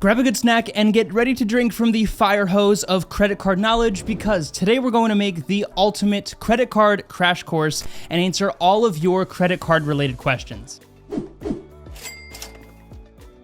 Grab a good snack and get ready to drink from the fire hose of credit card knowledge, because today we're going to make the ultimate credit card crash course and answer all of your credit card related questions.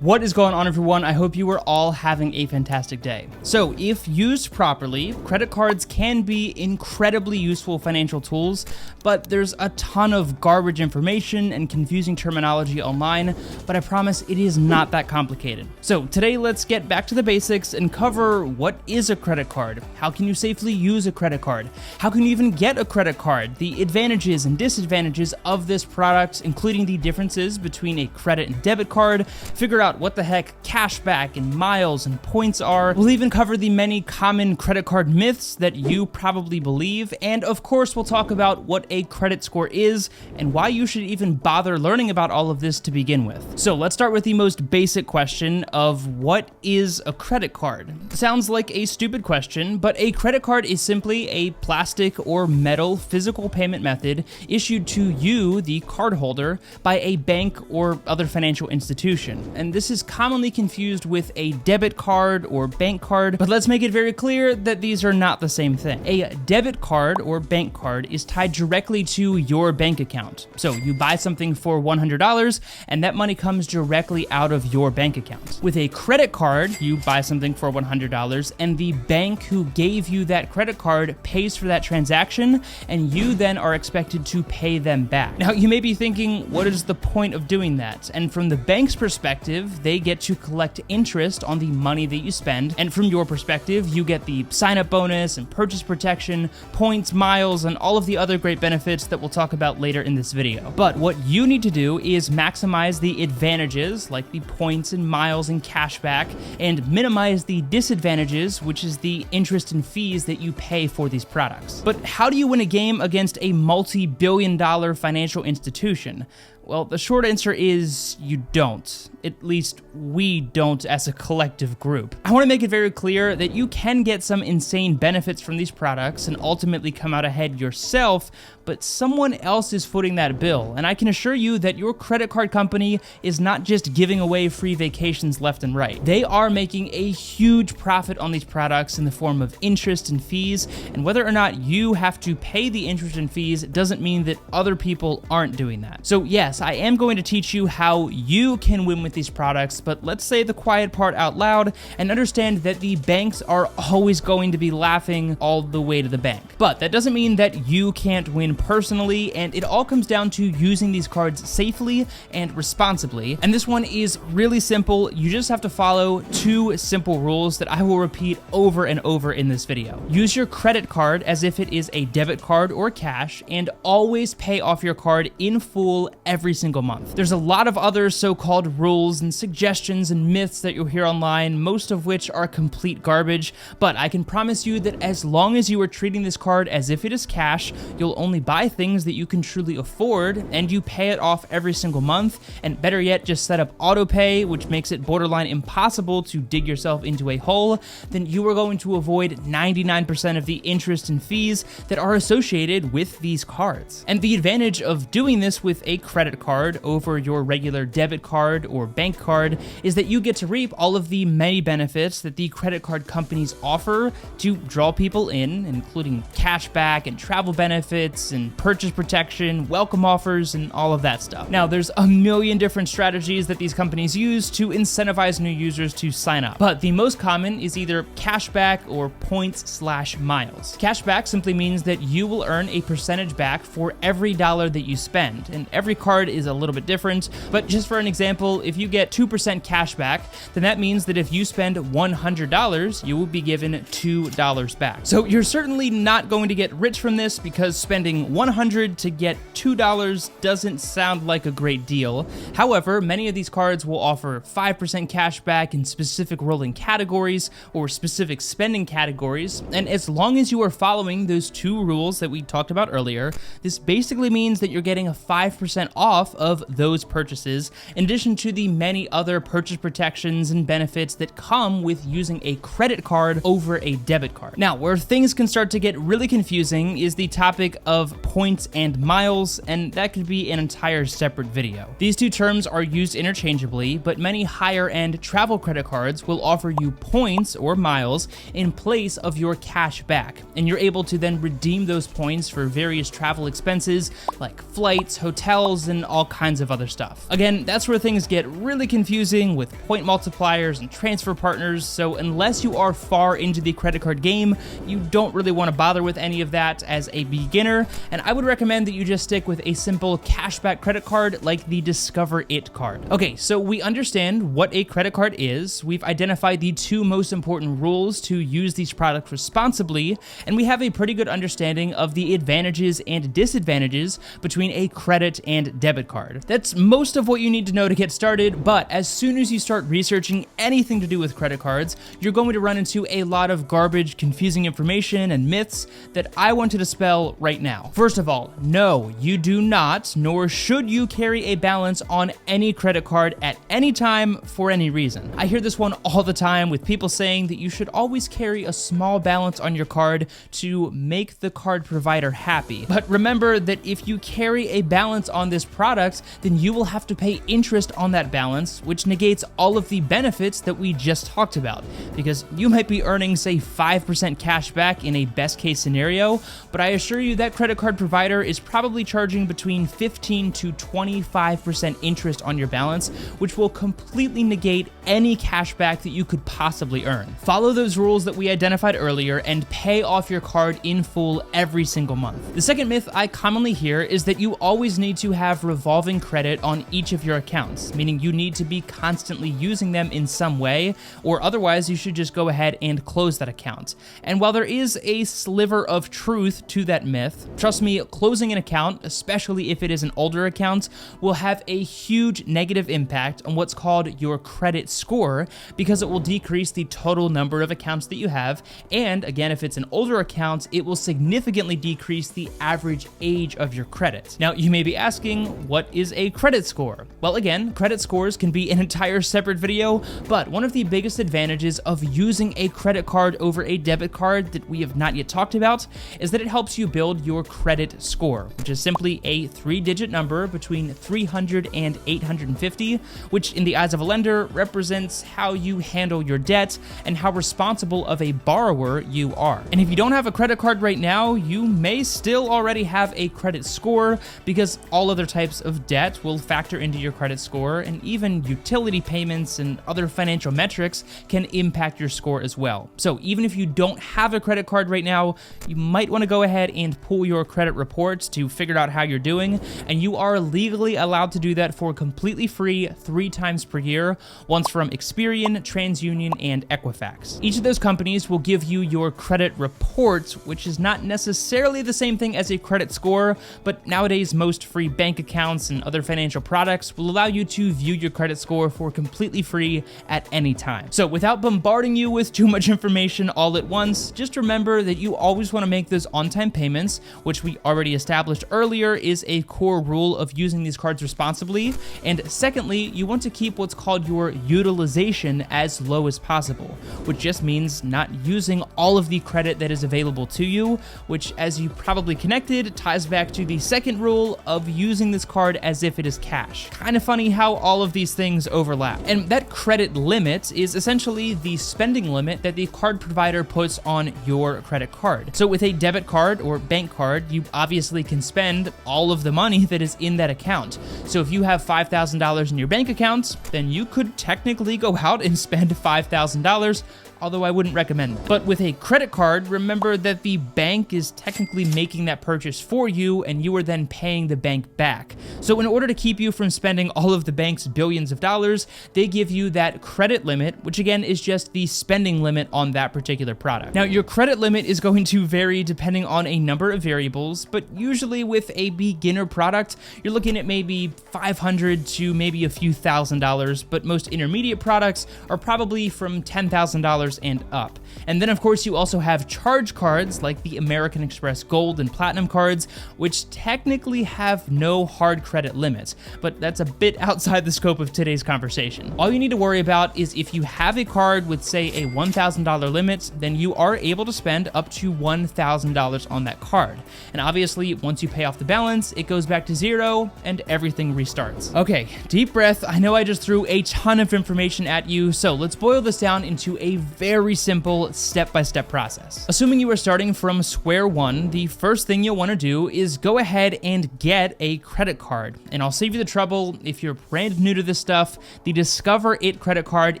What is going on, everyone? I hope you are all having a fantastic day. So if used properly, credit cards can be incredibly useful financial tools, but there's a ton of garbage information and confusing terminology online, but I promise it is not that complicated. So today let's get back to the basics and cover what is a credit card, how can you safely use a credit card, how can you even get a credit card, the advantages and disadvantages of this product, including the differences between a credit and debit card, figure out what the heck cashback and miles and points are. We'll even cover the many common credit card myths that you probably believe, and of course we'll talk about what a credit score is and why you should even bother learning about all of this to begin with. So let's start with the most basic question of what is a credit card? Sounds like a stupid question, but a credit card is simply a plastic or metal physical payment method issued to you, the cardholder, by a bank or other financial institution. And this is commonly confused with a debit card or bank card, but let's make it very clear that these are not the same thing. A debit card or bank card is tied directly to your bank account. So you buy something for $100 and that money comes directly out of your bank account. With a credit card, you buy something for $100 and the bank who gave you that credit card pays for that transaction, and you then are expected to pay them back. Now you may be thinking, what is the point of doing that? And from the bank's perspective, they get to collect interest on the money that you spend, and from your perspective, you get the sign-up bonus and purchase protection, points, miles, and all of the other great benefits that we'll talk about later in this video. But what you need to do is maximize the advantages, like the points and miles and cashback, and minimize the disadvantages, which is the interest and fees that you pay for these products. But how do you win a game against a multi-billion-dollar financial institution? Well, the short answer is you don't. At least we don't as a collective group. I want to make it very clear that you can get some insane benefits from these products and ultimately come out ahead yourself, but someone else is footing that bill. And I can assure you that your credit card company is not just giving away free vacations left and right. They are making a huge profit on these products in the form of interest and fees, and whether or not you have to pay the interest and fees doesn't mean that other people aren't doing that. So yes, I am going to teach you how you can win with these products, but let's say the quiet part out loud and understand that the banks are always going to be laughing all the way to the bank. But that doesn't mean that you can't win personally, and it all comes down to using these cards safely and responsibly. And this one is really simple. You just have to follow two simple rules that I will repeat over and over in this video. Use your credit card as if it is a debit card or cash, and always pay off your card in full every single month. There's a lot of other so-called rules and suggestions and myths that you'll hear online, most of which are complete garbage, but I can promise you that as long as you are treating this card as if it is cash, you'll only buy things that you can truly afford, and you pay it off every single month, and better yet, just set up auto pay, which makes it borderline impossible to dig yourself into a hole. Then you are going to avoid 99% of the interest and fees that are associated with these cards. And the advantage of doing this with a credit card over your regular debit card or bank card is that you get to reap all of the many benefits that the credit card companies offer to draw people in, including cashback and travel benefits and purchase protection, welcome offers, and all of that stuff. Now, there's a million different strategies that these companies use to incentivize new users to sign up, but the most common is either cashback or points/miles. Cashback simply means that you will earn a percentage back for every dollar that you spend, and every card is a little bit different, but just for an example, if you get 2% cash back, then that means that if you spend $100, you will be given $2 back. So you're certainly not going to get rich from this, because spending $100 to get $2 doesn't sound like a great deal. However, many of these cards will offer 5% cash back in specific rolling categories or specific spending categories, and as long as you are following those two rules that we talked about earlier, this basically means that you're getting a 5% off off of those purchases, in addition to the many other purchase protections and benefits that come with using a credit card over a debit card. Now, where things can start to get really confusing is the topic of points and miles, and that could be an entire separate video. These two terms are used interchangeably, but many higher-end travel credit cards will offer you points or miles in place of your cash back, and you're able to then redeem those points for various travel expenses like flights, hotels, and all kinds of other stuff. Again, that's where things get really confusing with point multipliers and transfer partners, so unless you are far into the credit card game, you don't really want to bother with any of that as a beginner, and I would recommend that you just stick with a simple cashback credit card like the Discover It card. Okay, so we understand what a credit card is, we've identified the two most important rules to use these products responsibly, and we have a pretty good understanding of the advantages and disadvantages between a credit and debit card. That's most of what you need to know to get started, but as soon as you start researching anything to do with credit cards, you're going to run into a lot of garbage, confusing information and myths that I want to dispel right now. First of all, no, you do not, nor should you carry a balance on any credit card at any time for any reason. I hear this one all the time with people saying that you should always carry a small balance on your card to make the card provider happy. But remember that if you carry a balance on this product, then you will have to pay interest on that balance, which negates all of the benefits that we just talked about. Because you might be earning, say, 5% cash back in a best case scenario, but I assure you that credit card provider is probably charging between 15 to 25% interest on your balance, which will completely negate any cash back that you could possibly earn. Follow those rules that we identified earlier and pay off your card in full every single month. The second myth I commonly hear is that you always need to have revolving credit on each of your accounts, meaning you need to be constantly using them in some way, or otherwise you should just go ahead and close that account. And while there is a sliver of truth to that myth, trust me, closing an account, especially if it is an older account, will have a huge negative impact on what's called your credit score, because it will decrease the total number of accounts that you have, and again, if it's an older account, it will significantly decrease the average age of your credit. Now, you may be asking, what is a credit score? Well, again, credit scores can be an entire separate video, but one of the biggest advantages of using a credit card over a debit card that we have not yet talked about is that it helps you build your credit score, which is simply a 3-digit number between 300 and 850, which in the eyes of a lender represents how you handle your debt and how responsible of a borrower you are. And if you don't have a credit card right now, you may still already have a credit score, because all other types of debt will factor into your credit score, and even utility payments and other financial metrics can impact your score as well. So even if you don't have a credit card right now, you might want to go ahead and pull your credit reports to figure out how you're doing, and you are legally allowed to do that for completely free 3 times per year, once from Experian, TransUnion, and Equifax. Each of those companies will give you your credit report, which is not necessarily the same thing as a credit score, but nowadays most free bank accounts and other financial products will allow you to view your credit score for completely free at any time. So without bombarding you with too much information all at once, just remember that you always want to make those on-time payments, which we already established earlier is a core rule of using these cards responsibly. And secondly, you want to keep what's called your utilization as low as possible, which just means not using all of the credit that is available to you, which, as you probably connected, ties back to the second rule of using this card as if it is cash. Kind of funny how all of these things overlap. And that credit limit is essentially the spending limit that the card provider puts on your credit card. So with a debit card or bank card, you obviously can spend all of the money that is in that account. So if you have $5,000 in your bank account, then you could technically go out and spend $5,000, although I wouldn't recommend it. But with a credit card, remember that the bank is technically making that purchase for you, and you are then paying the bank back. So in order to keep you from spending all of the bank's billions of dollars, they give you that credit limit, which again is just the spending limit on that particular product. Now, your credit limit is going to vary depending on a number of variables, but usually with a beginner product, you're looking at maybe $500 to maybe a few $1,000s, but most intermediate products are probably from $10,000 and up. And then of course you also have charge cards like the American Express Gold and Platinum cards, which technically have no hard credit limits, but that's a bit outside the scope of today's conversation. All you need to worry about is if you have a card with, say, a $1,000 limit, then you are able to spend up to $1,000 on that card. And obviously, once you pay off the balance, it goes back to zero and everything restarts. Okay, deep breath. I know I just threw a ton of information at you, so let's boil this down into a very simple step-by-step process. Assuming you are starting from square one, the first thing you'll want to do is go ahead and get a credit card. And I'll save you the trouble. If you're brand new to this stuff, the Discover It credit card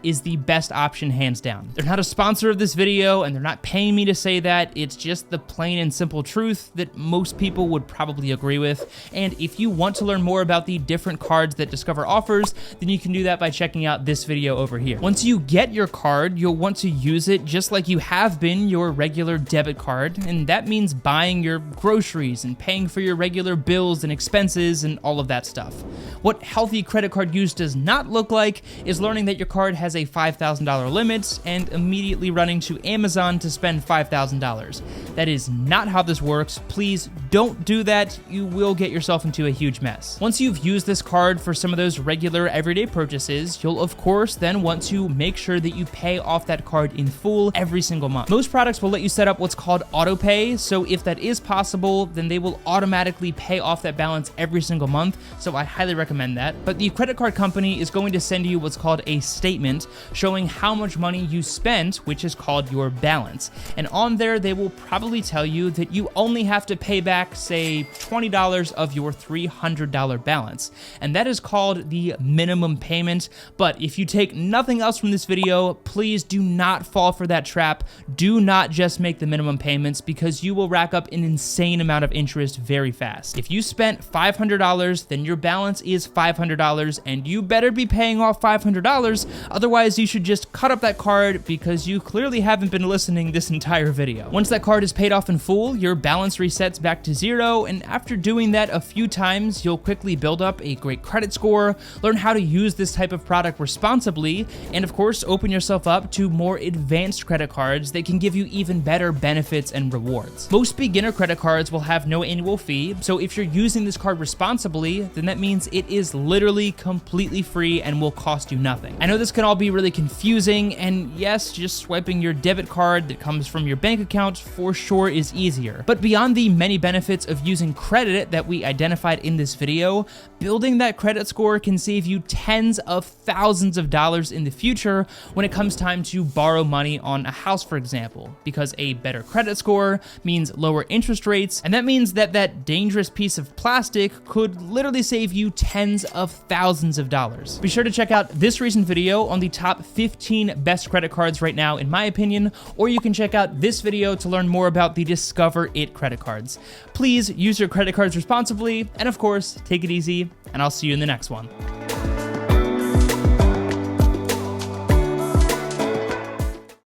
is the best option, hands down. They're not a sponsor of this video, and they're not paying me to say that. It's just the plain and simple truth that most people would probably agree with. And if you want to learn more about the different cards that Discover offers, then you can do that by checking out this video over here. Once you get your card, you'll want to use it just like you have been your regular debit card, and that means buying your groceries and paying for your regular bills and expenses and all of that stuff. What healthy credit card use does not look like is learning that your card has a $5,000 limit and immediately running to Amazon to spend $5,000. That is not how this works. Please don't do that. You will get yourself into a huge mess. Once you've used this card for some of those regular everyday purchases, you'll of course then want to make sure that you pay off that card in full every single month. Most products will let you set up what's called auto pay, so if that is possible, then they will automatically pay off that balance every single month, so I highly recommend that. But the credit card company is going to send you what's called a statement showing how much money you spent, which is called your balance. And on there, they will probably tell you that you only have to pay back, say, $20 of your $300 balance. And that is called the minimum payment. But if you take nothing else from this video, please do not fall for that trap. Do not just make the minimum payments, because you will rack up an insane amount of interest very fast. If you spent $500, then your balance is $500, and you better be paying off $500. Otherwise, you should just cut up that card, because you clearly haven't been listening this entire video. Once that card is paid off in full, your balance resets back to zero, and after doing that a few times, you'll quickly build up a great credit score, learn how to use this type of product responsibly, and of course, open yourself up to more advanced credit cards that can give you even better benefits and rewards. Most beginner credit cards will have no annual fee, so if you're using this card responsibly, then that means it is literally completely free and will cost you nothing. I know this can all be really confusing, and yes, just swiping your debit card that comes from your bank account for sure is easier. But beyond the many benefits of using credit that we identified in this video, building that credit score can save you tens of thousands of dollars in the future when it comes time to borrow money on a house, for example, because a better credit score means lower interest rates, and that means that that dangerous piece of plastic could literally save you tens of thousands of dollars. Be sure to check out this recent video on the top 15 best credit cards right now, in my opinion, or you can check out this video to learn more about the Discover It credit cards. Please use your credit cards responsibly, and of course, take it easy, and I'll see you in the next one.